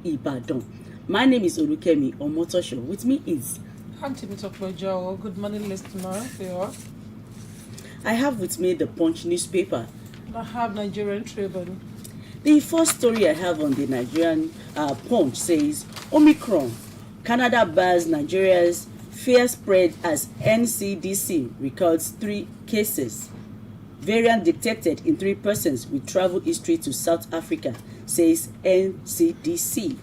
Ibadan. My name is Olukemi Omotosho. With me is... I'm Timotokwe Joe. Good morning, listener. I have with me the Punch newspaper. I have Nigerian Tribune. The first story I have on the Nigerian Punch says, Omicron, Canada bars Nigeria's fear spread as NCDC records 3 cases. Variant detected in 3 persons with travel history to South Africa, says NCDC.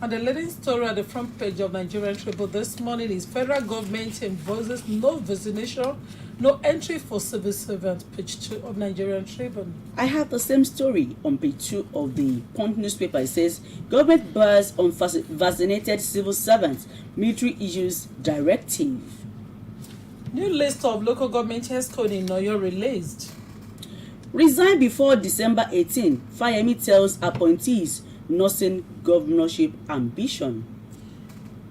And the leading story at the front page of Nigerian Tribune this morning is federal government imposes no vaccination, no entry for civil servants, page 2 of Nigerian Tribune. I have the same story on page 2 of the Punch newspaper. It says, government bars on vaccinated civil servants, military issues directive. New list of local government health code in Oyo released. Resign before December 18, Fayemi tells appointees nursing governorship ambition.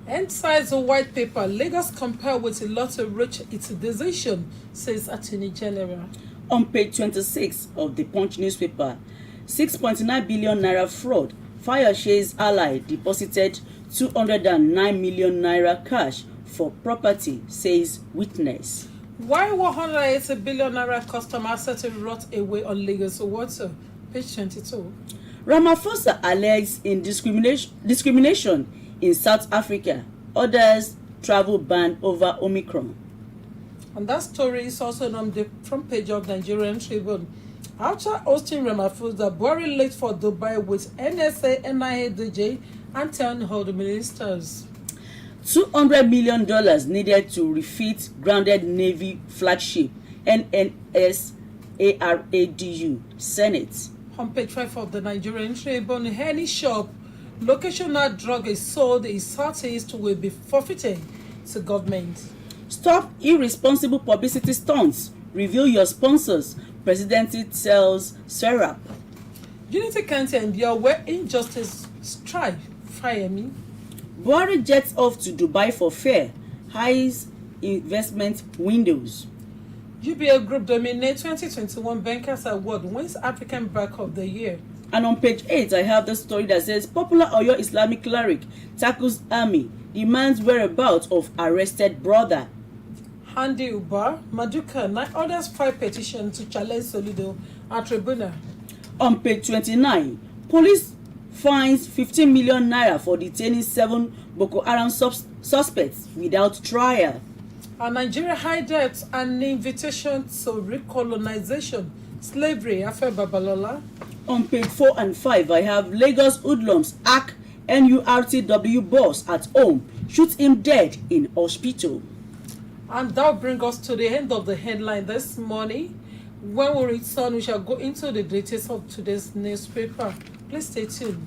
Inside the white paper, Lagos compare with a lot to reach its decision, says Attorney General. On page 26 of the Punch newspaper, 6.9 billion naira fraud. Fayoshe's ally deposited 209 million naira cash for property, says witness. Why 180 billion naira customer asset rot away on Lagos water, page 22. Ramaphosa alleges in discrimination in South Africa. Others travel ban over Omicron. And that story is also on the front page of Nigerian Tribune. After hosting Ramaphosa, Buhari late for Dubai with NSA, NIA, DJ, and town hall ministers. $200 million needed to refit grounded Navy flagship NNS ARADU, Senate. On page 5 of the Nigerian Tribune, any shop locational drug is sold in Southeast will be forfeited to government. Stop irresponsible publicity stunts. Reveal your sponsors. Presidency tells Serap. Unity can't endure where injustice strive. Fayemi. Buhari jets off to Dubai for fair. Highs investment windows. UBA Group dominate 2021 Bankers Award, wins African Bank of the Year. And on page 8, I have the story that says, popular Oyo Islamic cleric tackles army, demands whereabouts of arrested brother. Handi Uba, Maduka, 9 others file petition to challenge Solido at tribunal. On page 29, police fines 15 million naira for detaining 7 Boko Haram suspects without trial. And Nigeria high debt and invitation to recolonization, slavery, Afe Babalola. On page 4 and 5, I have Lagos hoodlums hack NURTW boss at home, shoot him dead in hospital. And that brings us to the end of the headline this morning. When we return, we shall go into the details of today's newspaper. Please stay tuned.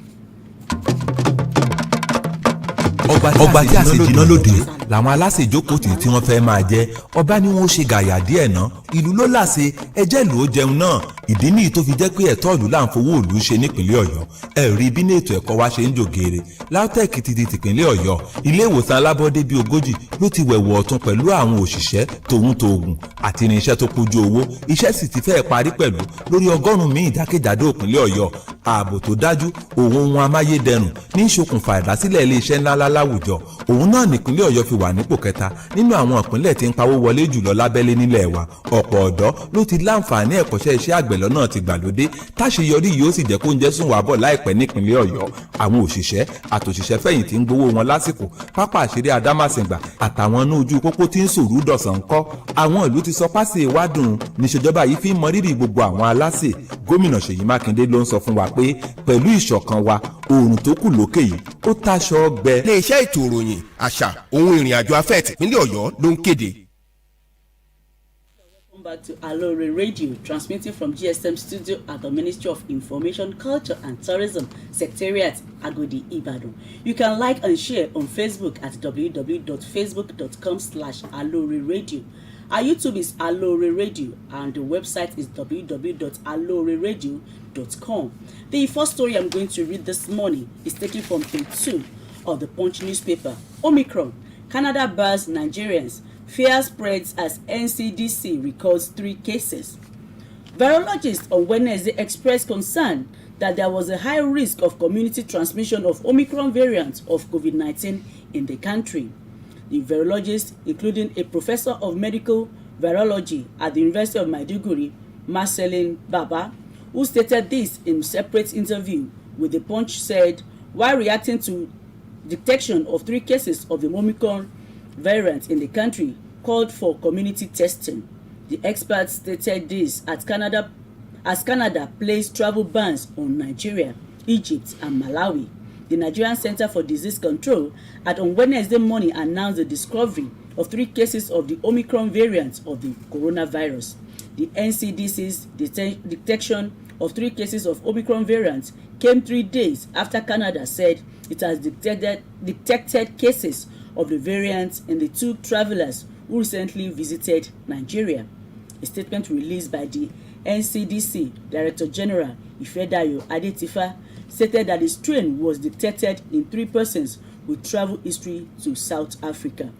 ọba tí a sì jiná lóde làwọn aláṣẹ ìjókòó tí wọ́n fẹ́ máa jẹ ọba ni wọ́n ṣe gàyà díẹ̀ ná ìlú ló láṣẹ ẹjẹ́ ìlú ó jẹun náà ìdí nìyí tó fi jẹ́ pé ẹ̀tọ́ ìlú là ń fowó ìlú ṣe nípìnlẹ̀ Ọ̀yọ́ ẹ̀rí bí ní ètò ẹ̀kọ́ wa ṣe ń jògèrè LAUTECH ti tìpínlẹ̀ Ọ̀yọ́ ilé ìwòsàn alábọ́dé bíi 40 ló ti wẹ̀wọ̀ ọ̀tún pẹ̀lú àwọn òṣìṣẹ́ tòun tòògùn àti irinṣẹ́ tó kójú owó iṣẹ́ sì ti fẹ́ẹ̀ parí pẹ̀lú lórí 100 míì jákèjádò ìpínlẹ̀ Ọ̀yọ́ ààbò tó dájú òun ohun amáyédẹrùn ní ìṣokùnfà ìdásílẹ̀ iléeṣẹ́ ńláńlá láwùjọ òun náà nípínlẹ̀ Ọ̀yọ́ fi wà nípò kẹta nínú àwọn ìpínlẹ̀ tí ń pawó wọlé jùlọ lábẹ́lé nílẹ̀ wa ọ̀pọ̀ ọ̀dọ́ ló ti láǹfààní ẹ̀kọ́ṣẹ́ iṣẹ́ àgbẹ̀ lọ́nà ti gbàlódé táṣeyọrí yìí ó sì jẹ́ kó ń jẹ́ sùn wá bọ̀ láìpẹ́ nípínlẹ̀ Ọ̀yọ́ àwọn òṣìṣẹ́ àtòṣìṣẹ́ fẹ̀yìntì ń gbowó wọn lásìkò pápá àṣírí Adámàsìngbà àtàwọn inú ojú pópó tí ń sòrú dọ̀sán ńkọ́ àwọn ìlú ti sọ pásì ìwádùn níṣèjọba yìí fi ń mọrírì gbogbo àwọn aláṣẹ gómìnà Ṣèyí Mákindé ló ń sọ fún wa pé pẹ̀lú ìṣọ̀kan wa oòrùn tó kù lókè yìí ó táṣọ gbẹ. iléeṣẹ́ ètò ìròyìn àṣà ohun ìrìn àjò afẹ́ tìpínlẹ̀ Ọ̀yọ́ ló ń kéde. Welcome back to Alore Radio, transmitting from GSM studio at the Ministry of Information, Culture and Tourism, Secretariat, Agodi, Ibadan. You can like and share on Facebook at www.facebook.com/Alore Radio. Our YouTube is Alore Radio and the website is www.aloreradio.com. The first story I'm going to read this morning is taken from page 2 of the Punch newspaper. Omicron, Canada bars Nigerians. Fear spreads as NCDC records 3 cases. Virologists on Wednesday expressed concern that there was a high risk of community transmission of Omicron variant of COVID-19 in the country. The virologist, including a professor of medical virology at the University of Maiduguri, Marceline Baba, who stated this in a separate interview with The Punch, said, while reacting to detection of 3 cases of the Omicron variant in the country, called for community testing. The experts stated this as Canada placed travel bans on Nigeria, Egypt, and Malawi. The Nigerian Center for Disease Control had on Wednesday morning announced the discovery of 3 cases of the Omicron variant of the coronavirus. The NCDC's detection of 3 cases of Omicron variant came 3 days after Canada said it has detected cases of the variant in the 2 travelers who recently visited Nigeria. A statement released by the NCDC Director General Ifedayo Adetifa stated that the strain was detected in 3 persons with travel history to South Africa.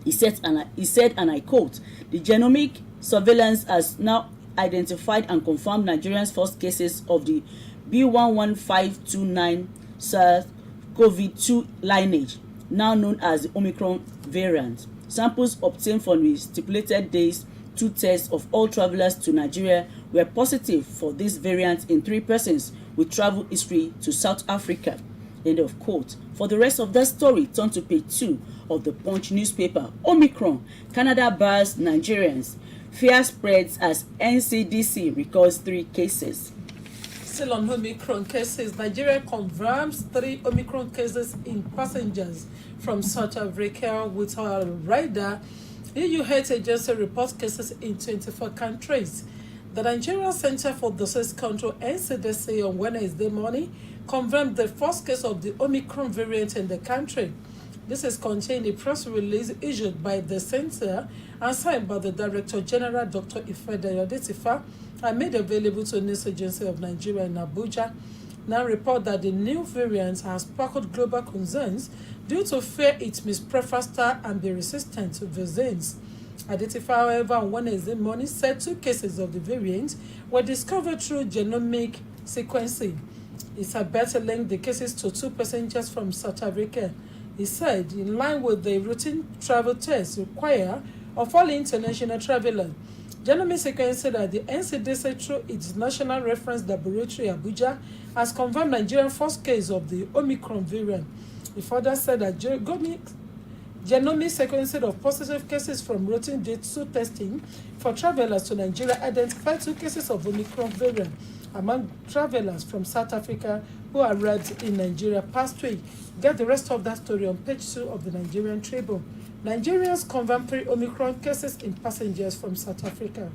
He said, and I quote, "The genomic surveillance has now identified and confirmed Nigeria's first cases of the B11529 SARS-CoV-2 lineage, now known as the Omicron variant. Samples obtained from the stipulated days 2 tests of all travelers to Nigeria were positive for this variant in 3 persons with travel history to South Africa." End of quote. For the rest of that story, turn to page 2 of the Punch newspaper. Omicron, Canada bars Nigerians. Fear spreads as NCDC records 3 cases. Still on Omicron cases, Nigeria confirms 3 Omicron cases in passengers from South Africa with a rider. EU Health Agency reports cases in 24 countries. The Nigerian Center for Disease Control (NCDC) on Wednesday morning confirmed the first case of the Omicron variant in the country. This is contained in a press release issued by the center and signed by the Director General Dr. Ifedayo Adetifa and made available to the News Agency of Nigeria in Abuja. Now report that the new variant has sparked global concerns due to fear it may spread faster and be resistant to vaccines. Adetifa, however, on Wednesday morning said 2 cases of the variant were discovered through genomic sequencing. He said better link the cases to 2 passengers from South Africa. He said, in line with the routine travel tests required of all international travelers, genomic sequencing at the NCDC through its National Reference Laboratory Abuja has confirmed Nigeria's first case of the Omicron variant. He further said that genomic sequencing of positive cases from routine day 2 testing for travelers to Nigeria identified 2 cases of Omicron variant among travelers from South Africa who arrived in Nigeria past week. Get the rest of that story on page 2 of the Nigerian Tribune. Nigerians confirm 3 Omicron cases in passengers from South Africa.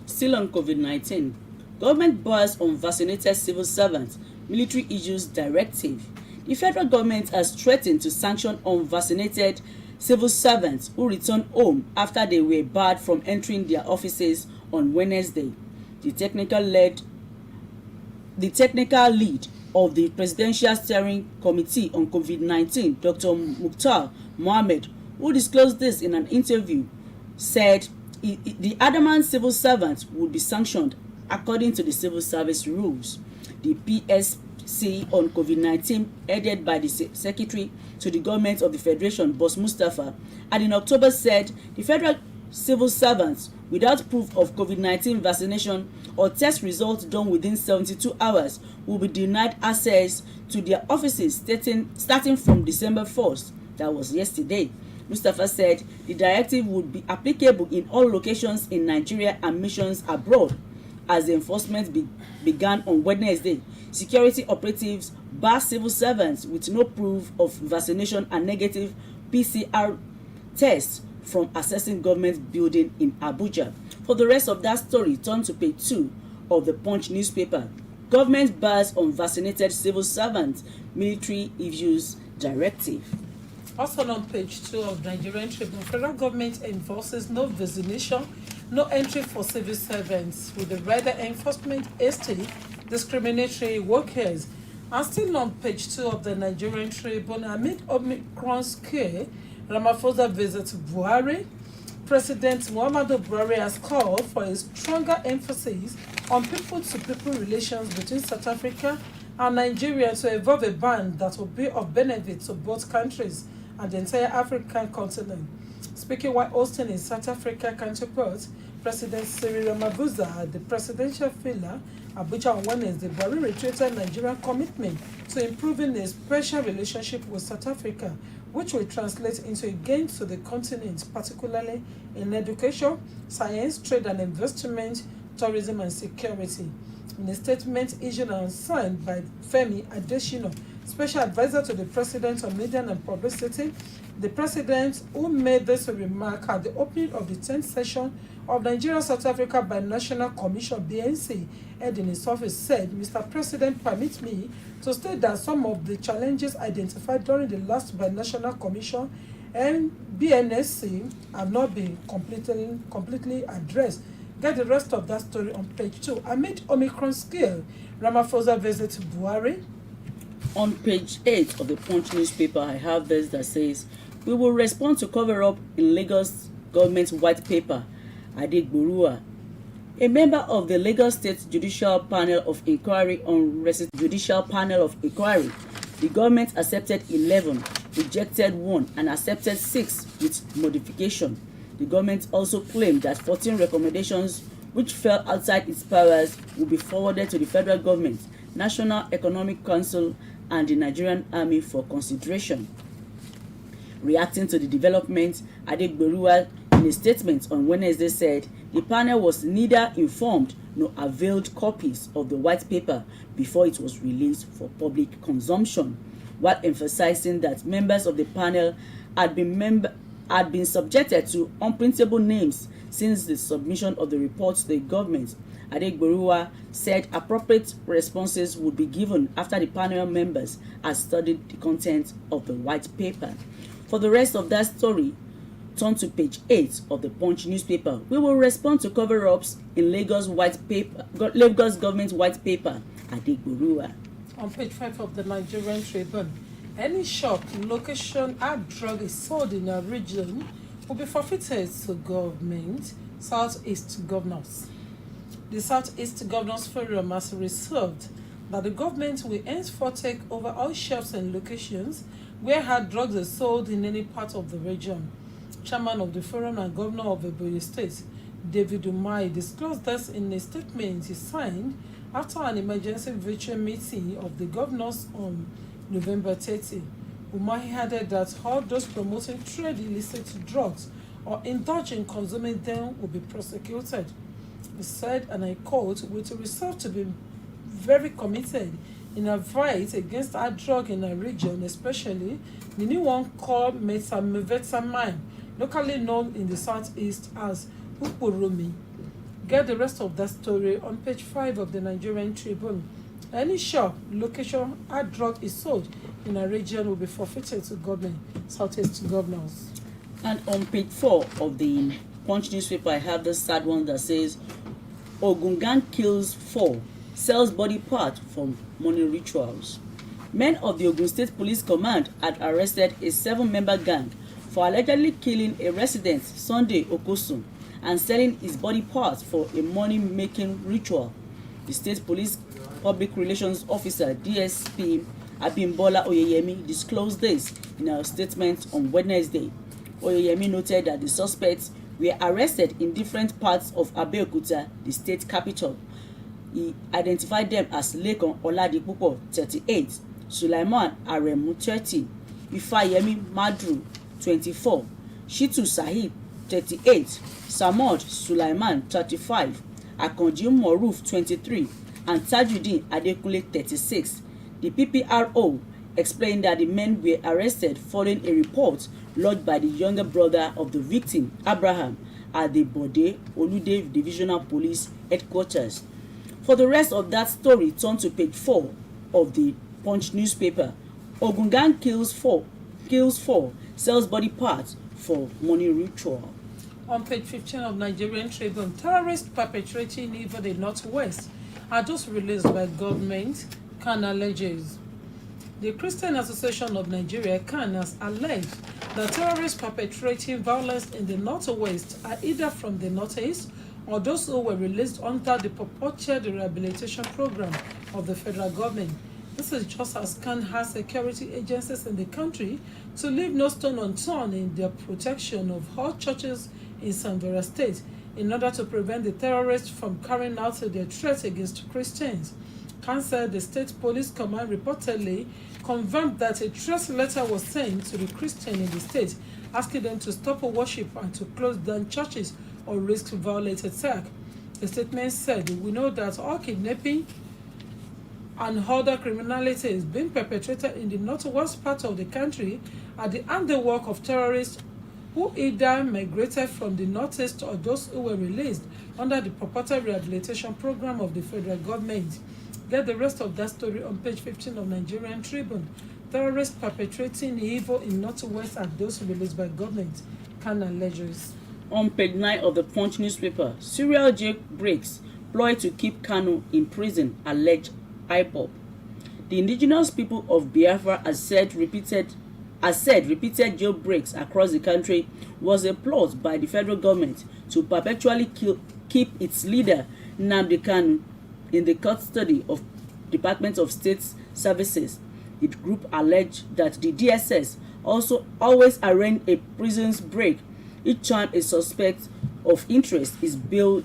Still on COVID-19, government bars on vaccinated civil servants, military issues directive. The federal government has threatened to sanction unvaccinated civil servants who return home after they were barred from entering their offices on Wednesday. The technical lead of the Presidential Steering Committee on COVID-19, Dr. Mukhtar Mohammed, who disclosed this in an interview, said the adamant civil servants would be sanctioned according to the civil service rules. The PSC on COVID-19, headed by the Secretary to the Government of the Federation, Boss Mustafa, and in October said the federal civil servants without proof of COVID-19 vaccination or test results done within 72 hours will be denied access to their offices starting from December 1st. That was yesterday. Mustafa said the directive would be applicable in all locations in Nigeria and missions abroad. As the enforcement began on Wednesday, security operatives bar civil servants with no proof of vaccination and negative PCR tests from accessing government building in Abuja. For the rest of that story, turn to page 2 of the Punch newspaper. Government bars on vaccinated civil servants, military issues directive. Also on page 2 of Nigerian Tribune, federal government enforces no vaccination, no entry for civil servants, with the rider enforcement hasty, discriminatory workers. And still on page 2 of the Nigerian Tribune, amid Omicron scare, Ramaphosa visits Buhari. President Muhammadu Buhari has called for a stronger emphasis on people-to-people relations between South Africa and Nigeria to evolve a bond that will be of benefit to both countries and the entire African continent. Speaking while hosting in South Africa counterpart, President Cyril Ramaphosa at the presidential villa Abuja on Wednesday, Buhari reiterated Nigeria's commitment to improving a special relationship with South Africa, which will translate into a gain to the continent, particularly in education, science, trade and investment, tourism and security. In a statement issued and signed by Femi Adesina, Special Advisor to the President on Media and Publicity, the President, who made this remark at the opening of the 10th session of Nigeria-South Africa Binational Commission (BNC) held in his office, said, "Mr. President, permit me to state that some of the challenges identified during the last Binational Commission and BNSC have not been completely addressed." Get the rest of that story on page 2. Amid Omicron scale, Ramaphosa visits Buhari. On page 8 of the Punch newspaper, I have this that says, "We will respond to cover-up in Lagos government white paper." Adegboruwa, a member of the Lagos State Judicial Panel of Inquiry on Judicial Panel of Inquiry, the government accepted 11, rejected 1, and accepted 6 with modification. The government also claimed that 14 recommendations which fell outside its powers will be forwarded to the federal government, National Economic Council, and the Nigerian Army for consideration. Reacting to the development, Adegboruwa, in a statement on Wednesday, said the panel was neither informed nor availed copies of the white paper before it was released for public consumption, while emphasizing that members of the panel had been subjected to unprintable names since the submission of the report to the government. Adegboruwa said appropriate responses would be given after the panel members had studied the content of the white paper. For the rest of that story, turn to page 8 of the Punch newspaper. We will respond to cover-ups in Lagos government white paper. Adegboruwa. On page 5 of the Nigerian Tribune, any shop, location, or drug is sold in a region will be forfeited to government, Southeast governors. The Southeast Governors Forum has resolved that the government will henceforth take over all shops and locations where hard drugs are sold in any part of the region. Chairman of the forum and Governor of Ebonyi State, David Umahi, disclosed this in a statement he signed after an emergency virtual meeting of the governors on November 30. Umahi added that all those promoting trade illicit drugs or indulge in consuming them will be prosecuted. He said, and I quote, "We will resolve to be very committed in a fight against hard drug in our region, especially the new one called methamphetamine, locally known in the southeast as Upurumi." Get the rest of that story on page 5 of the Nigerian Tribune. Any shop, location, hard drug is sold in a region will be forfeited to government, Southeast governors. And on page 4 of the Punch newspaper, I have this sad one that says, "Ogun gang kills 4, sells body part for money rituals." Men of the Ogun State Police Command had arrested a 7-member gang for allegedly killing a resident, Sunday Okosun, and selling his body parts for a money-making ritual. The State Police Public Relations Officer, DSP Abimbola Oyeyemi, disclosed this in a statement on Wednesday. Oyeyemi noted that the suspects were arrested in different parts of Abeokuta, the state capital. He identified them as Lekan Oladipupo, 38, Sulaiman Aremu, 30, Ifayemi Madru, 24, Shitu Sahib, 38, Samod Sulaiman, 35, Akanji Moruf, 23, and Tajuddin Adekunle, 36. The PPRO explained that the men were arrested following a report lodged by the younger brother of the victim, Abraham, at the Bode Olude Divisional Police Headquarters. For the rest of that story, turn to page 4 of the Punch newspaper. Ogun gang kills 4, sells body parts for money ritual. On page 15 of Nigerian Tribune, terrorists perpetrating evil in the Northwest are just released by government, CAN alleges. The Christian Association of Nigeria, CAN, has alleged that terrorists perpetrating violence in the Northwest are either from the Northeast or those who were released under the purported rehabilitation program of the federal government. This is just as Khan has security agencies in the country to leave no stone unturned in their protection of all churches in Zamfara State in order to prevent the terrorists from carrying out their threats against Christians. Khan said the state police command reportedly confirmed that a threat letter was sent to the Christians in the state asking them to stop worship and to close down churches or risk violent attack. The statement said, "We know that all kidnapping and other criminality is being perpetrated in the northwest part of the country at the handiwork of terrorists who either migrated from the northeast or those who were released under the purported rehabilitation program of the federal government." Get the rest of that story on page 15 of Nigerian Tribune. Terrorists perpetrating evil in northwest are those released by government, Khan alleges. On page 9 of the Punch newspaper, serial jailbreaks ploy to keep Kanu in prison, alleged IPOB. The indigenous people of Biafra has said repeated jailbreaks across the country was a plot by the federal government to perpetually keep its leader Nnamdi Kanu in the custody of Department of State Services. The group alleged that the DSS also always arrange a prison's break each time a suspect of interest is billed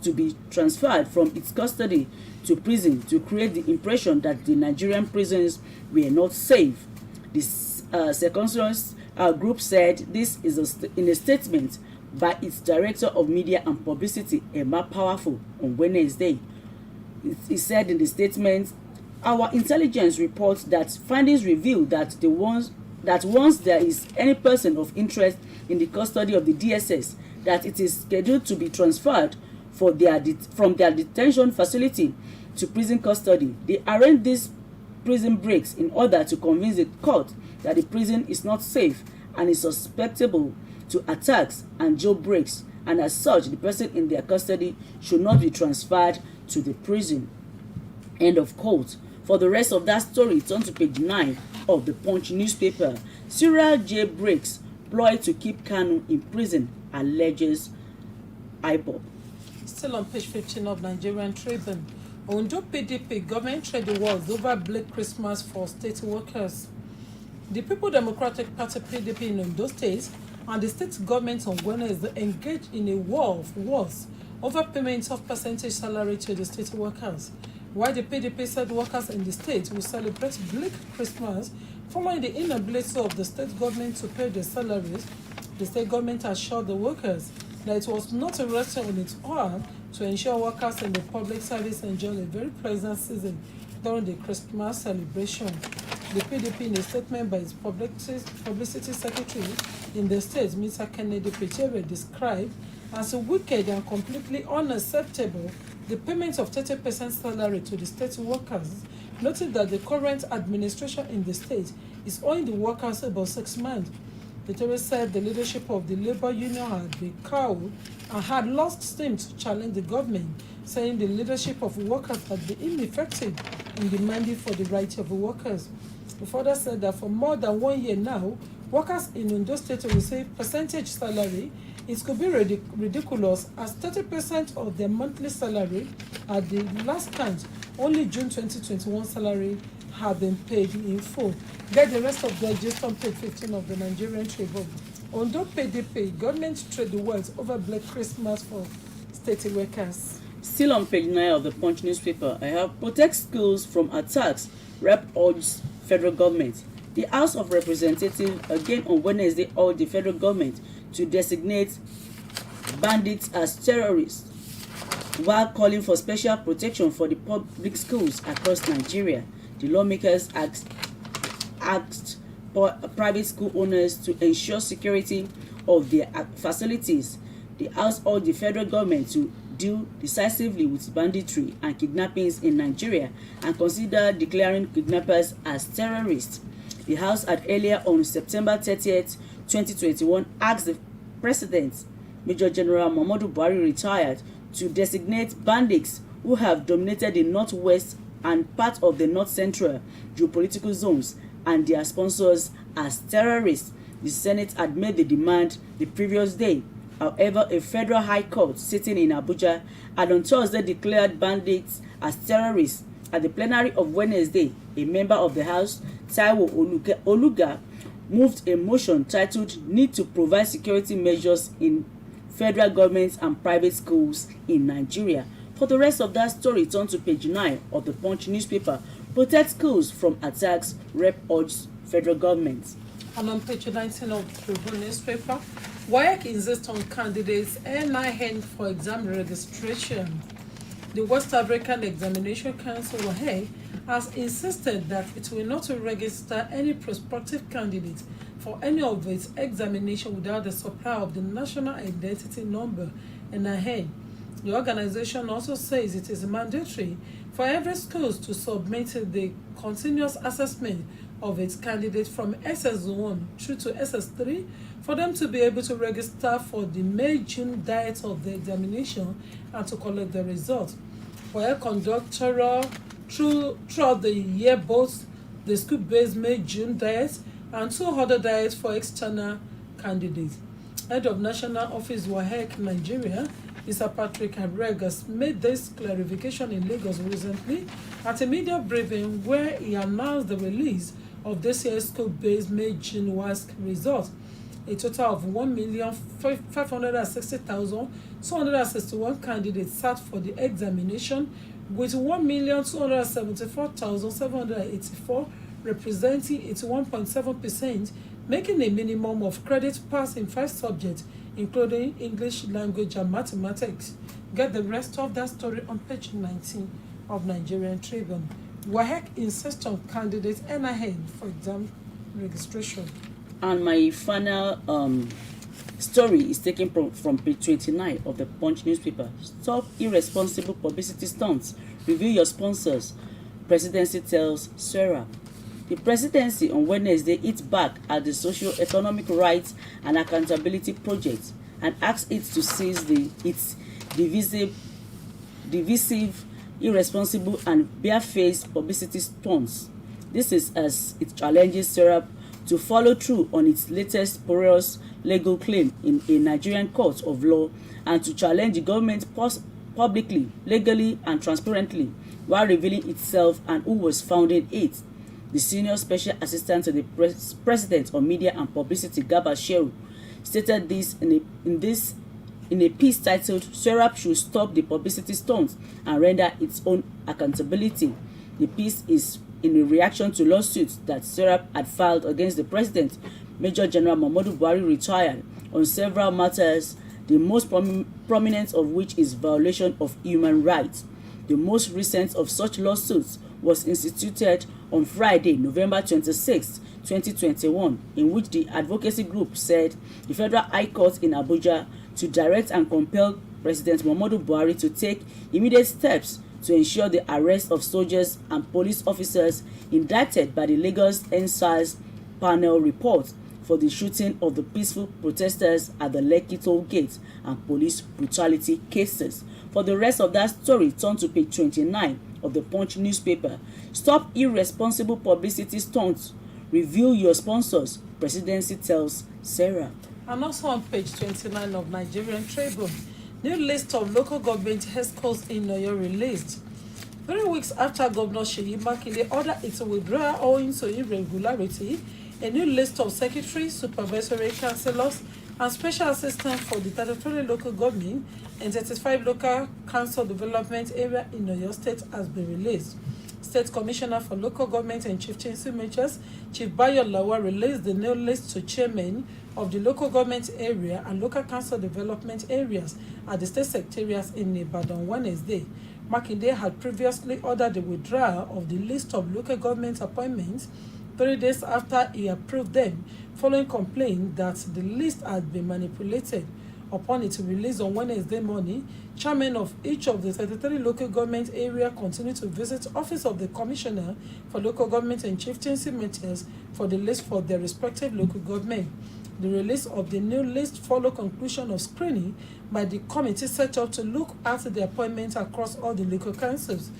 to be transferred from its custody to prison to create the impression that the Nigerian prisons were not safe. This circumstance group said this is in a statement by its Director of Media and Publicity, Emma Powerful, on Wednesday. It said in the statement, "Our intelligence reports that findings reveal that once there is any person of interest in the custody of the DSS, that it is scheduled to be transferred from their detention facility to prison custody. They arrange these prison breaks in order to convince the court that the prison is not safe and is susceptible to attacks and jailbreaks, and as such, the person in their custody should not be transferred to the prison." End of quote. For the rest of that story, turn to page 9 of the Punch newspaper. Serial jailbreaks ploy to keep Kanu in prison, alleges IPOB. Still on page 15 of Nigerian Tribune. Ondo PDP government trade wars over Black Christmas for state workers. The People Democratic Party PDP in Ondo State and the state government on Wednesday engaged in a war of wars over payment of percentage salary to the state workers. While the PDP said workers in the state will celebrate Black Christmas following the inability of the state government to pay their salaries, the state government assured the workers that it was not resting on its arm to ensure workers in the public service enjoy a very pleasant season during the Christmas celebration. The PDP, in a statement by its publicity secretary in the state, Mr. Kennedy Petere, described as wicked and completely unacceptable the payment of 30% salary to the state workers, noting that the current administration in the state is owing the workers about 6 months. Petere said the leadership of the labor union had been cowed and had lost steam to challenge the government, saying the leadership of workers had been ineffective in demanding for the rights of the workers. He further said that for more than 1 year now, workers in Ondo State receive percentage salary. It could be ridiculous as 30% of their monthly salary at the last count, only June 2021 salary, have been paid in full. Get the rest of the gist on page 15 of the Nigerian Tribune. Ondo PDP, government trade wars over Black Christmas for state workers. Still on page 9 of the Punch newspaper, I have protect schools from attacks, Rep urges federal government. The House of Representatives again on Wednesday urged the federal government to designate bandits as terrorists while calling for special protection for the public schools across Nigeria. The lawmakers asked private school owners to ensure security of their facilities. The House urged the federal government to deal decisively with banditry and kidnappings in Nigeria and consider declaring kidnappers as terrorists. The House had earlier on September 30th, 2021, asked the President, Major General Muhammadu Buhari, retired, to designate bandits who have dominated the northwest and part of the north-central geopolitical zones and their sponsors as terrorists. The Senate had made the demand the previous day. However, a federal high court sitting in Abuja had on Thursday declared bandits as terrorists. At the plenary of Wednesday, a member of the House, Taiwo Oluga, moved a motion titled "Need to Provide Security Measures in Federal Government and Private Schools in Nigeria." For the rest of that story, turn to page 9 of the Punch newspaper. Protect schools from attacks, Rep urges federal government. And on page 19 of the Tribune newspaper, WAEC insists on candidates NIN for exam registration. The West African Examination Council, WAEC, has insisted that it will not register any prospective candidate for any of its examination without the supply of the National Identity Number, NIN. The organization also says it is mandatory for every school to submit the continuous assessment of its candidates from SS1 through to SS3 for them to be able to register for the May-June diet of the examination and to collect the results. For conduct throughout the year both the school-based May-June diet and 2 other diets for external candidates. Head of National Office WAEC Nigeria, Mr. Patrick Abregas, made this clarification in Lagos recently at a media briefing where he announced the release of this year's school-based May-June WASC results. A total of 1,560,261 candidates sat for the examination, with 1,274,784 representing 81.7%, making a minimum of credit pass in 5 subjects, including English language and mathematics. Get the rest of that story on page 19 of Nigerian Tribune. WAEC insists on candidates NIN for exam registration. And my final story is taken from page 29 of the Punch newspaper. Stop irresponsible publicity stunts. Review your sponsors. Presidency tells Sarah. The presidency on Wednesday hit back at the Socio-Economic Rights and Accountability Project and asked it to cease its divisive, irresponsible and barefaced publicity stunts. This is as it challenges Sarah to follow through on its latest spurious legal claim in a Nigerian court of law and to challenge the government publicly, legally and transparently while revealing itself and who was founding it. The senior special assistant to the president on media and publicity, Garba Shehu, stated this in a piece titled "Serap should stop the publicity stunts and render its own accountability." The piece is in a reaction to lawsuits that Serap had filed against the president, Major General Muhammadu Buhari, retired, on several matters, the most prominent of which is violation of human rights. The most recent of such lawsuits was instituted on Friday, November 26, 2021, in which the advocacy group said the Federal High Court in Abuja to direct and compel President Muhammadu Buhari to take immediate steps to ensure the arrest of soldiers and police officers indicted by the Lagos NSAS panel report for the shooting of the peaceful protesters at the Lekki toll gate and police brutality cases. For the rest of that story, turn to page 29 of the Punch newspaper. Stop irresponsible publicity stunts. Review your sponsors. Presidency tells Sarah. And also on page 29 of Nigerian Tribune, new list of local government headquarters in Oyo released. 3 weeks after Governor Seyi Makinde ordered its withdrawal owing to irregularity, a new list of secretaries, supervisory councillors, and special assistants for the 33 local government and 35 local council development area in Oyo State has been released. State Commissioner for Local Government and Chieftaincy Matters, Chief Bayo Lawa, released the new list to chairmen of the local government area and local council development areas at the state secretariats in Ibadan Wednesday. Makinde had previously ordered the withdrawal of the list of local government appointments 3 days after he approved them, following complaints that the list had been manipulated. Upon its release on Wednesday morning, chairmen of each of the 33 local government areas continued to visit office of the Commissioner for Local Government and Chieftaincy Matters for the list for their respective local government. The release of the new list followed conclusion of screening by the committee set up to look at the appointments across all the local councils.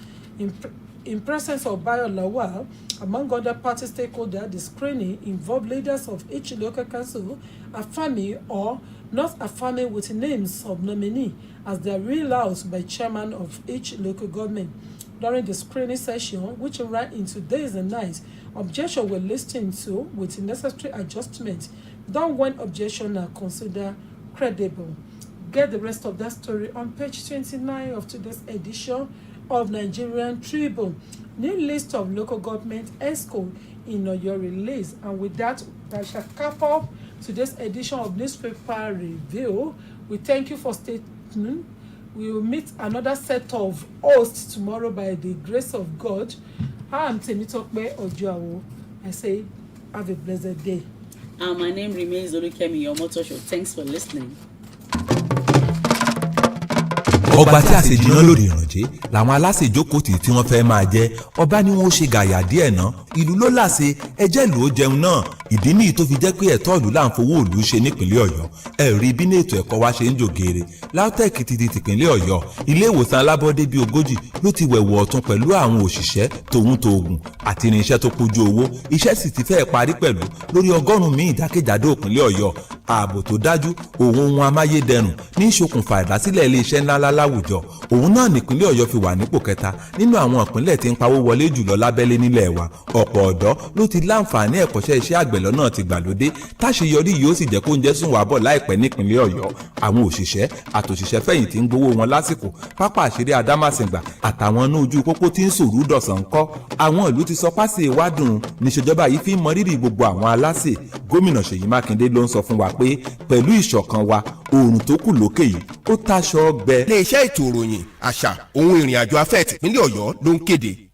In presence of Bayo Lawal, among other party stakeholders, the screening involved leaders of each local council affirming or not affirming with names of nominee as they are ruled out by chairman of each local government. During the screening session, which ran into days and nights, objections were listened to with necessary adjustments done when objections are considered credible. Get the rest of that story on page 29 of today's edition of Nigerian Tribune. New list of local government ESCO in your release. And with that, I shall cap off today's edition of Newspaper Review. We thank you for staying tuned. We will meet another set of hosts tomorrow by the grace of God. I am Temitope Ojuawo. I say, have a blessed day. And my name remains Olukemi Omotosho. Thanks for listening. ọba tí àṣejìnà lòdì ìrànjẹ làwọn aláṣẹ ìjókòtì tí wọ́n fẹ́ máa jẹ ọba ni wọ́n ṣe gàyà díẹ̀ ná ìlú ló láṣẹ ẹjẹ́ ìlú ó jẹun náà ìdí nìyí tó fi jẹ́ pé ẹ̀tọ́ ìlú là ń fowó ìlú ṣe nípìnlẹ̀ Ọ̀yọ́ ẹ̀rí bí ní ètò ẹ̀kọ́ wa ṣe ń jògèrè LAUTECH ti di tìpínlẹ̀ Ọ̀yọ́ ilé ìwòsàn alábọ́dé bíi 40 ló ti wẹ̀wọ̀ ọ̀tún pẹ̀lú àwọn òṣìṣẹ́ tòun tòògùn àti irinṣẹ́ tó kójú owó iṣẹ́ sì ti fẹ́ẹ̀ parí pẹ̀lú lórí 100 míì jákèjádò ìpínlẹ̀ Ọ̀yọ́ ààbò tó dájú ohun amáyédẹrùn ní ìṣokùnfà ìdásílẹ̀ iléeṣẹ́ ńláńlá láwùjọ òun náà nípínlẹ̀ Ọ̀yọ́ fi wà nípò kẹta nínú àwọn ìpínlẹ̀ tí ń pawó wọlé jùlọ lábẹ́lé nílẹ̀ wa ọ̀pọ̀ ọ̀dọ́ ló ti láǹfààní ẹ̀kọ́ṣẹ́ iṣẹ́ àgbẹ̀ lọ́nà ti gbàlódé táṣeyọrí yóò sì jẹ́ kó ń jẹ́ sùn wá bọ̀ láìpẹ́ nípínlẹ̀ Ọ̀yọ́ àwọn òṣìṣẹ́ àtòṣìṣẹ́ fẹ̀yìntì ń gbowó wọn lásìkò pápá àṣírí Adámàsìngbà àtàwọn inú ojú pópó tí ń sòrú dọ̀sán ńkọ́ àwọn ìlú ti sọ pásì ìwádùn níṣèjọba yìí fi ń mọrírì gbogbo àwọn aláṣẹ gómìnà Ṣèyí Mákindé ló ń sọ fún wa pé pẹ̀lú ìṣọ̀kan wa oòrùn tó kù lókè yìí ó táṣọ ọgbẹ. iléeṣẹ́ ètò ìròyìn àṣà ohun ìrìn àjò afẹ́ tìpínlẹ̀ Ọ̀yọ́ ló ń kéde.